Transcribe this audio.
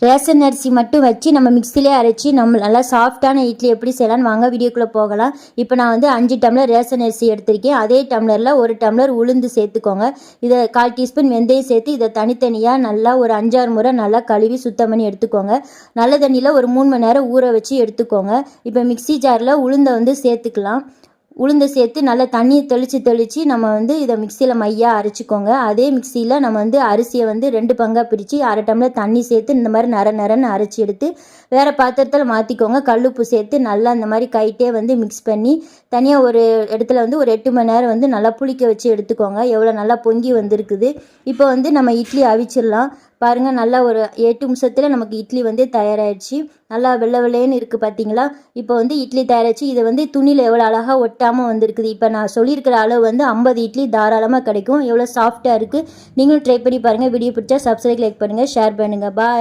Ration அரிசி மட்டும் வச்சு நம்ம மிக்சிலே அரைச்சி நம்ம நல்லா சாஃப்டான இட்லி எப்படி செய்யலான்னு வாங்க வீடியோக்குள்ளே போகலாம். இப்போ நான் வந்து 5 டம்ளர் ரேஷன் அரிசி எடுத்திருக்கேன். அதே டம்ளரில் 1 டம்ளர் உளுந்து சேர்த்துக்கோங்க. இதை 1/4 டீஸ்பூன் வெந்தயம் சேர்த்து இதை தனித்தனியாக நல்லா ஒரு 5-6 முறை நல்லா கழுவி சுத்தம் பண்ணி எடுத்துக்கோங்க. நல்ல தண்ணியில் ஒரு 3 மணி நேரம் ஊற வச்சு எடுத்துக்கோங்க. இப்போ மிக்சி ஜாரில் உளுந்தை வந்து சேர்த்துக்கலாம். உளுந்து சேர்த்து நல்லா தண்ணியை தெளித்து நம்ம வந்து இதை மிக்சியில் மையாக அரைச்சிக்கோங்க. அதே மிக்சியில் நம்ம வந்து அரிசியை வந்து 2 பங்காக பிரித்து 1/2 டம்ளர் தண்ணி சேர்த்து இந்த மாதிரி நரன்னு அரைச்சி எடுத்து வேறு பாத்திரத்தில் மாற்றிக்கோங்க. கல்லுப்பு சேர்த்து நல்லா இந்த மாதிரி கைட்டே வந்து மிக்ஸ் பண்ணி தனியாக ஒரு இடத்துல வந்து ஒரு 8 மணி நேரம் வந்து நல்லா புளிக்க வச்சு எடுத்துக்கோங்க. எவ்வளோ நல்லா பொங்கி வந்திருக்குது. இப்போ வந்து நம்ம இட்லி அவிச்சிடலாம். பாருங்கள், நல்லா ஒரு 8 நிமிஷத்தில் நமக்கு இட்லி வந்து தயாராகிடுச்சு. நல்லா வெள்ளை வெள்ளைன்னு இருக்குது பார்த்தீங்களா. இப்போ வந்து இட்லி தயாராகிடுச்சு. இதை வந்து துணியில் எவ்வளோ அழகாக ஒட்டாமல் வந்திருக்குது. இப்போ நான் சொல்லியிருக்கிற அளவு வந்து 50 இட்லி தாராளமாக கிடைக்கும். எவ்வளோ சாஃப்டாக இருக்குது. நீங்களும் ட்ரை பண்ணி பாருங்கள். வீடியோ பிடிச்சா சப்ஸ்கிரைப், லைக் பண்ணுங்கள், ஷேர் பண்ணுங்கள். பாய்.